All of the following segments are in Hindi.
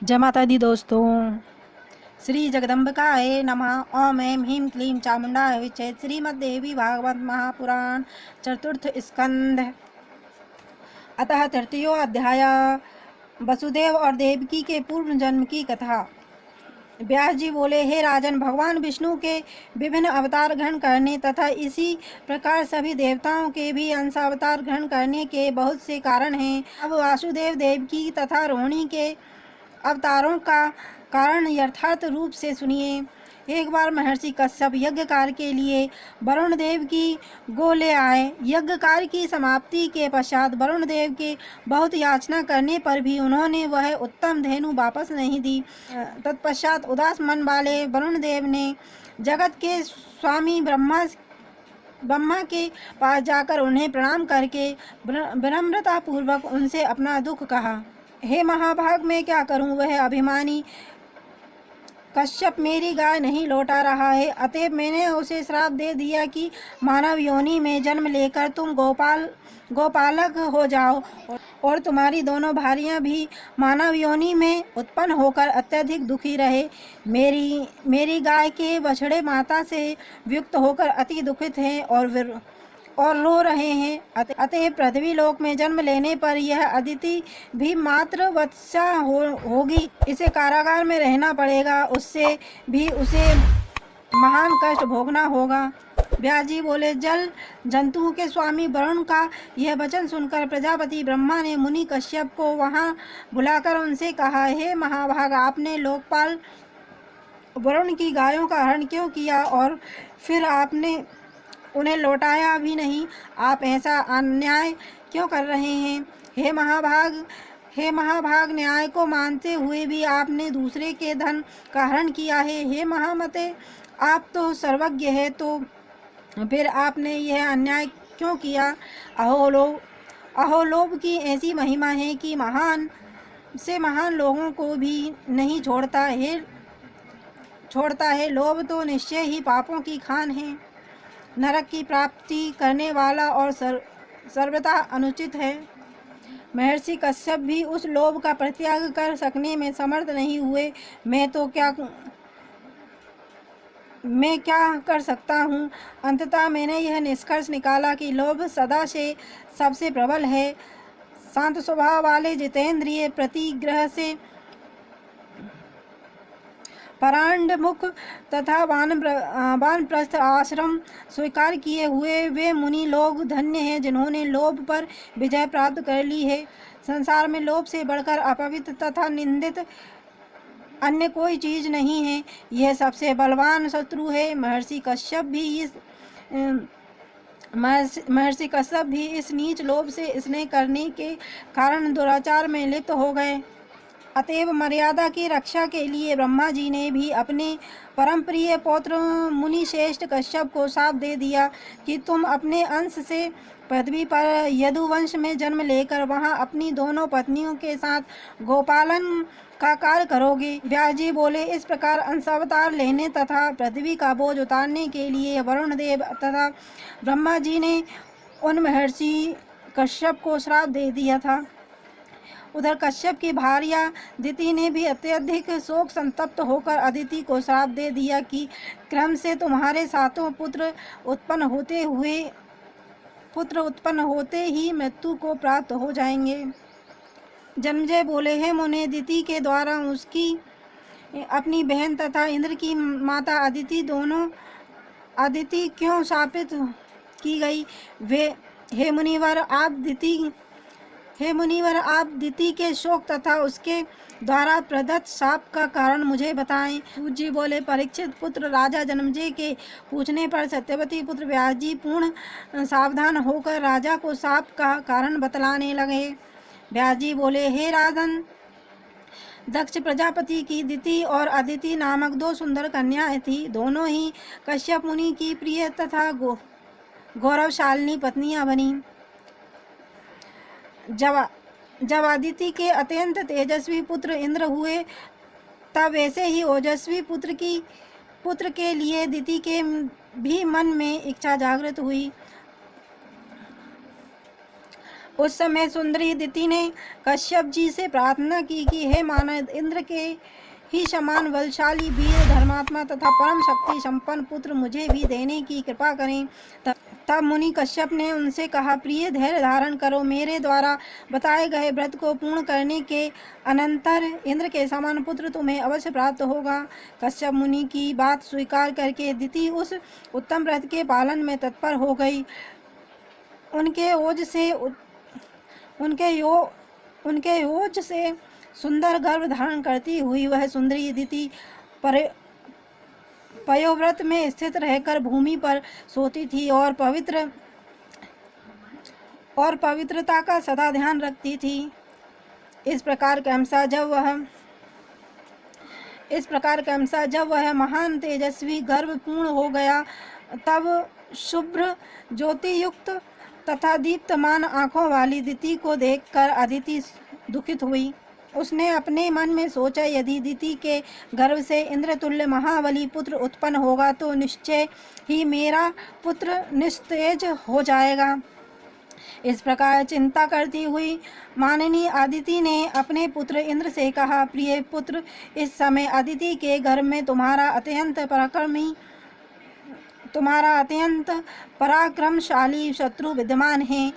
जय माता दी दोस्तों। श्री जगदम्बिकाय नमः। ओम ऐं ह्रीं क्लीं चामुंडाय विच्चे। श्रीमद्देवी भागवत महापुराण चतुर्थ स्कंध। अतः तृतीयो अध्याय। वसुदेव और देवकी के पूर्व जन्म की कथा। व्यास जी बोले, हे राजन, भगवान विष्णु के विभिन्न अवतार ग्रहण करने तथा इसी प्रकार सभी देवताओं के भी अंशावतार ग्रहण करने के बहुत से कारण हैं। अब वासुदेव, देवकी तथा रोहिणी के अवतारों का कारण यथार्थ रूप से सुनिए। एक बार महर्षि कश्यप यज्ञ कार्य के लिए वरुण देव की गो ले आए। यज्ञ कार्य की समाप्ति के पश्चात वरुण देव के बहुत याचना करने पर भी उन्होंने वह उत्तम धेनु वापस नहीं दी। तत्पश्चात उदास मन वाले वरुण देव ने जगत के स्वामी ब्रह्मा के पास जाकर उन्हें प्रणाम करके विनम्रता पूर्वक उनसे अपना दुख कहा। हे महाभाग, मैं क्या करूं? वह अभिमानी कश्यप मेरी गाय नहीं लौटा रहा है, अतएव मैंने उसे श्राप दे दिया कि मानव योनि में जन्म लेकर तुम गोपालक हो जाओ और तुम्हारी दोनों भारियां भी मानव योनि में उत्पन्न होकर अत्यधिक दुखी रहे। मेरी गाय के बछड़े माता से वियुक्त होकर अति दुखित हैं और रो रहे हैं। अतः पृथ्वी लोक में जन्म लेने पर यह अदिति भी मात्र वत्सा होगी। इसे कारागार में रहना पड़ेगा, उससे भी उसे महान कष्ट भोगना होगा। व्यास जी बोले, जल जंतुओं के स्वामी वरुण का यह वचन सुनकर प्रजापति ब्रह्मा ने मुनि कश्यप को वहाँ बुलाकर उनसे कहा, हे महाभाग, आपने लोकपाल वरुण की गायों का हरण क्यों किया और फिर आपने उन्हें लौटाया भी नहीं? आप ऐसा अन्याय क्यों कर रहे हैं? हे महाभाग, न्याय को मानते हुए भी आपने दूसरे के धन का हरण किया है। हे महामते, आप तो सर्वज्ञ है, तो फिर आपने यह अन्याय क्यों किया? अहो लोभ की ऐसी महिमा है कि महान से महान लोगों को भी नहीं छोड़ता है। लोभ तो निश्चय ही पापों की खान है, नरक की प्राप्ति करने वाला और सर्वथा अनुचित है। महर्षि कश्यप भी उस लोभ का परित्याग कर सकने में समर्थ नहीं हुए। मैं क्या कर सकता हूँ? अंततः मैंने यह निष्कर्ष निकाला कि लोभ सदा से सबसे प्रबल है। शांत स्वभाव वाले जितेंद्रिय, प्रतिग्रह से परांडमुख तथा वानप्रस्थ आश्रम स्वीकार किए हुए वे मुनि लोग धन्य हैं, जिन्होंने लोभ पर विजय प्राप्त कर ली है। संसार में लोभ से बढ़कर अपवित्र तथा निंदित अन्य कोई चीज नहीं है। यह सबसे बलवान शत्रु है। महर्षि कश्यप भी इस नीच लोभ से स्नेह करने के कारण दुराचार में लिप्त हो गए। अतएव मर्यादा की रक्षा के लिए ब्रह्मा जी ने भी अपने परम प्रिय पौत्र मुनि श्रेष्ठ कश्यप को शाप दे दिया कि तुम अपने अंश से पृथ्वी पर यदुवंश में जन्म लेकर वहां अपनी दोनों पत्नियों के साथ गोपालन का कार्य करोगे। व्यास जी बोले, इस प्रकार अंशावतार लेने तथा पृथ्वी का बोझ उतारने के लिए वरुण देव तथा ब्रह्मा जी ने उन महर्षि कश्यप को श्राप दे दिया था। उधर कश्यप की भार्या दिति ने भी अत्यधिक शोक संतप्त होकर अदिति को श्राप दे दिया कि क्रम से तुम्हारे सातों पुत्र उत्पन्न होते ही मृत्यु को प्राप्त हो जाएंगे। जन्मेजय बोले, हे मुने, दिति के द्वारा उसकी अपनी बहन तथा इंद्र की माता अदिति क्यों शापित की गई? हे मुनिवर, आप दिति के शोक तथा उसके द्वारा प्रदत्त शाप का कारण मुझे बताएं। सूत जी बोले, परीक्षित पुत्र राजा जन्मेजय के पूछने पर सत्यवती पुत्र व्यास जी पूर्ण सावधान होकर राजा को शाप का कारण बतलाने लगे। व्यास जी बोले, हे राजन, दक्ष प्रजापति की दिति और अदिति नामक दो सुंदर कन्याएं थी। दोनों ही कश्यप मुनि की प्रिय तथा गौरवशालिनी पत्नियां बनी। जब अदिति के अत्यंत तेजस्वी पुत्र इंद्र हुए, तब वैसे ही ओजस्वी पुत्र के लिए दिति के भी मन में इच्छा जागृत हुई। उस समय सुंदरी दिति ने कश्यप जी से प्रार्थना की कि हे मानव इंद्र के ही समान बलशाली वीर धर्मात्मा तथा परम शक्ति संपन्न पुत्र मुझे भी देने की कृपा करें। तब मुनि कश्यप ने उनसे कहा, प्रिय धैर्य धारण करो, मेरे द्वारा बताए गए व्रत को पूर्ण करने के अनंतर इंद्र के समान पुत्र तुम्हें अवश्य प्राप्त होगा। कश्यप मुनि की बात स्वीकार करके दिति उस उत्तम व्रत के पालन में तत्पर हो गई। उनके योज से सुंदर गर्भ धारण करती हुई वह सुंदरी दिति पयोव्रत में स्थित रहकर भूमि पर सोती थी और पवित्रता का सदा ध्यान रखती थी। इस प्रकार क्रमशः जब वह महान तेजस्वी गर्भ पूर्ण हो गया, तब शुभ्र ज्योति युक्त तथा दीप्तमान आंखों वाली दिति को देखकर अदिति दुखित हुई। उसने अपने मन में सोचा, यदि दिति के गर्भ से इंद्रतुल्य महाबली पुत्र उत्पन्न होगा तो निश्चय ही मेरा पुत्र निस्तेज हो जाएगा। इस प्रकार चिंता करती हुई माननी अदिति ने अपने पुत्र इंद्र से कहा, प्रिय पुत्र, इस समय अदिति के गर्भ में तुम्हारा अत्यंत पराक्रमशाली शत्रु विद्यमान है।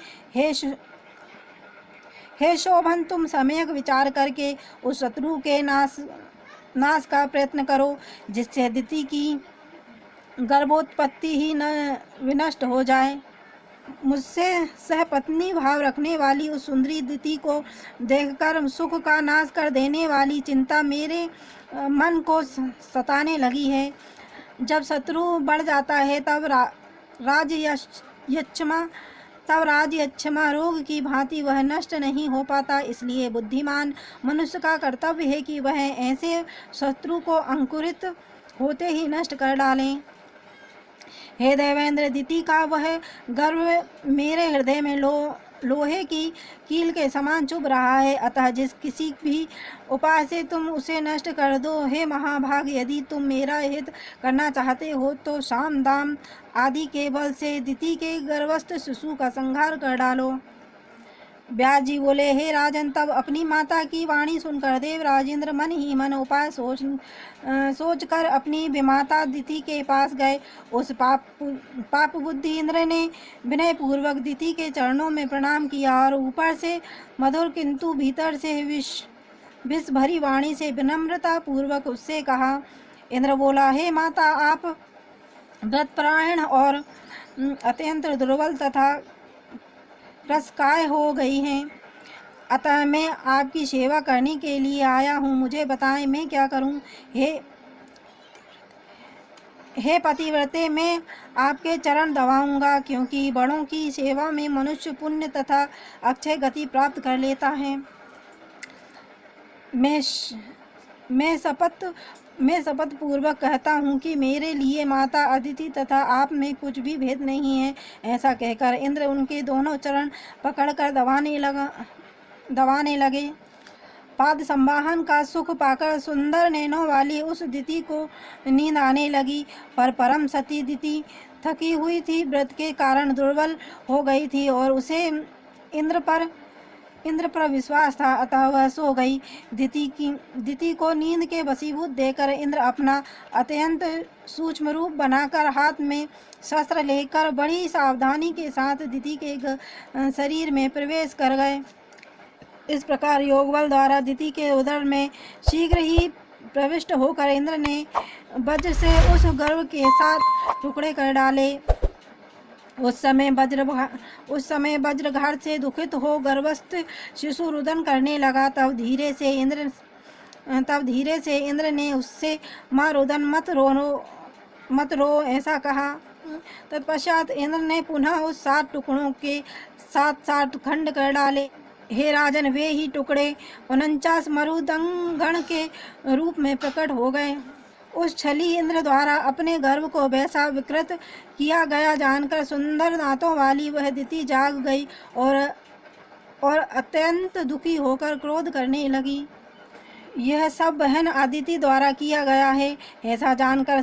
हे शोभन, तुम सम्यक विचार करके उस शत्रु के नाश का प्रयत्न करो, जिससे दिति की गर्भोत्पत्ति ही न विनष्ट हो जाए। मुझसे सहपत्नी भाव रखने वाली उस सुंदरी दिति को देखकर सुख का नाश कर देने वाली चिंता मेरे मन को सताने लगी है। जब शत्रु बढ़ जाता है तब राजयक्षमा रोग की भांति वह नष्ट नहीं हो पाता। इसलिए बुद्धिमान मनुष्य का कर्तव्य है कि वह ऐसे शत्रु को अंकुरित होते ही नष्ट कर डालें। हे देवेंद्र, दिति का वह गर्भ मेरे हृदय में लोहे की कील के समान चुभ रहा है, अतः जिस किसी भी उपाय से तुम उसे नष्ट कर दो। हे महाभाग, यदि तुम मेरा हित करना चाहते हो तो साम दाम आदि के बल से दिति के गर्भस्थ शिशु का संहार कर डालो। व्यास जी बोले, हे राजन, तब अपनी माता की वाणी सुनकर देव राजेंद्र मन ही मन उपाय सोचकर अपनी विमाता दिति के पास गए। उस पाप बुद्धि इंद्र ने विनय पूर्वक दिति के चरणों में प्रणाम किया और ऊपर से मधुर किंतु भीतर से विष भरी वाणी से विनम्रता पूर्वक उससे कहा। इंद्र बोला, हे माता, आप व्रतपरायण और अत्यंत दुर्बल तथा रसकाय हो गई हैं, अतः मैं आपकी सेवा करने के लिए आया हूँ। मुझे बताएं, मैं क्या करूँ? हे पतिव्रते, मैं आपके चरण दबाऊंगा, क्योंकि बड़ों की सेवा में मनुष्य पुण्य तथा अक्षय गति प्राप्त कर लेता है। मैं शपथ पूर्वक कहता हूँ कि मेरे लिए माता अदिति तथा आप में कुछ भी भेद नहीं है। ऐसा कहकर इंद्र उनके दोनों चरण पकड़कर दबाने लगे। पाद संवाहन का सुख पाकर सुंदर नैनों वाली उस दिति को नींद आने लगी, पर परम सती दिति थकी हुई थी, व्रत के कारण दुर्बल हो गई थी और उसे इंद्र पर विश्वास था, अतः वह सो गई। दिति को नींद के वशीभूत देकर इंद्र अपना अत्यंत सूक्ष्म रूप बनाकर हाथ में शस्त्र लेकर बड़ी सावधानी के साथ दिति के शरीर में प्रवेश कर गए। इस प्रकार योगबल द्वारा दिति के उदर में शीघ्र ही प्रविष्ट होकर इंद्र ने वज्र से उस गर्भ के 7 टुकड़े कर डाले। उस समय वज्रघात से दुखित हो गर्भस्थ शिशु रुदन करने लगा। तब धीरे से इंद्र ने उससे, माँ, रुदन मत रो ऐसा कहा। तत्पश्चात इंद्र ने पुनः उस 7 टुकड़ों के 7 खंड कर डाले। हे राजन, वे ही टुकड़े 49 मरुदंगण के रूप में प्रकट हो गए। उस छली इंद्र द्वारा अपने गर्भ को वैसा विकृत किया गया जानकर सुंदर दांतों वाली वह दिति जाग गई और अत्यंत दुखी होकर क्रोध करने लगी। यह सब बहन अदिति द्वारा किया गया है। ऐसा जानकर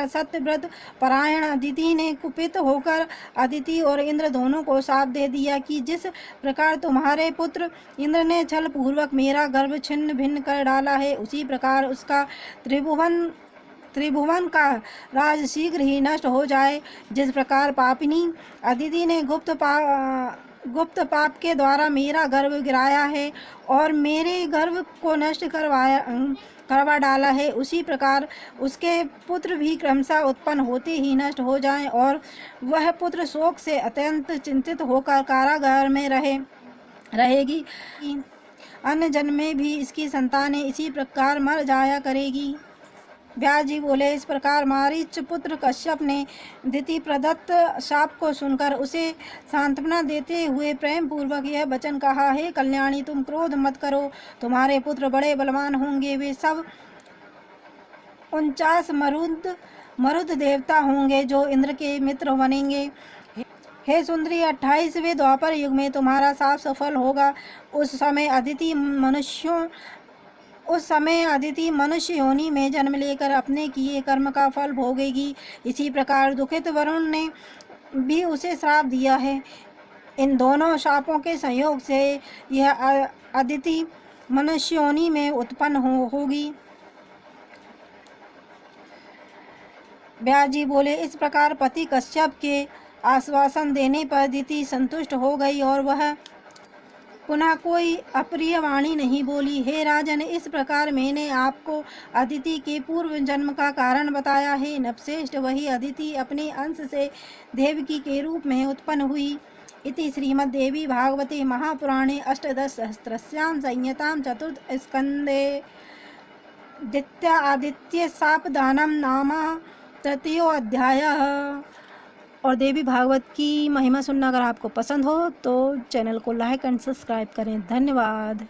सत्यव्रत परायण अदिति ने कुपित होकर अदिति और इंद्र दोनों को शाप दे दिया कि जिस प्रकार तुम्हारे पुत्र इंद्र ने छल पूर्वक मेरा गर्भ छिन्न भिन्न कर डाला है, उसी प्रकार उसका त्रिभुवन का राज शीघ्र ही नष्ट हो जाए। जिस प्रकार पापिनी अदिति ने गुप्त पाप के द्वारा मेरा गर्भ गिराया है और मेरे गर्भ को नष्ट करवा डाला है, उसी प्रकार उसके पुत्र भी क्रमशः उत्पन्न होते ही नष्ट हो जाएं और वह पुत्र शोक से अत्यंत चिंतित होकर कारागार में रहेगी। अन्य जन्म में भी इसकी संतानें इसी प्रकार मर जाया करेगी। व्यास जी बोले, इस प्रकार मारीच पुत्र कश्यप ने दिति प्रदत्त शाप को सुनकर उसे सांत्वना देते हुए प्रेम पूर्वक यह वचन कहा, हे कल्याणी, तुम क्रोध मत करो, तुम्हारे पुत्र बड़े बलवान होंगे, वे सब 49 मरुद देवता होंगे जो इंद्र के मित्र बनेंगे। हे सुंदरी, 28वें द्वापर युग में तुम्हारा साफ सफल होगा। उस समय अदिति मनुष्य योनि में जन्म लेकर अपने किए कर्म का फल भोगेगी। इसी प्रकार दुखित वरुण ने भी उसे श्राप दिया है। इन दोनों शापों के संयोग से यह अदिति मनुष्य योनि में उत्पन्न होगी। व्यास जी बोले, इस प्रकार पति कश्यप के आश्वासन देने पर अदिति संतुष्ट हो गई और वह पुनः कोई अप्रिय वाणी नहीं बोली। हे राजन, इस प्रकार मैंने आपको अदिति के पूर्व जन्म का कारण बताया है। नपश्रेष्ठ वही अदिति अपने अंश से देवकी के रूप में उत्पन्न हुई। इति श्रीमद्देवी भागवते महापुराणे अष्टादशसहस्रस्यां संहितां चतुर्थ स्कंदे आदित्य शापदानं नाम तृतीयोऽध्यायः। और देवी भागवत की महिमा सुनना अगर आपको पसंद हो तो चैनल को लाइक एंड सब्सक्राइब करें। धन्यवाद।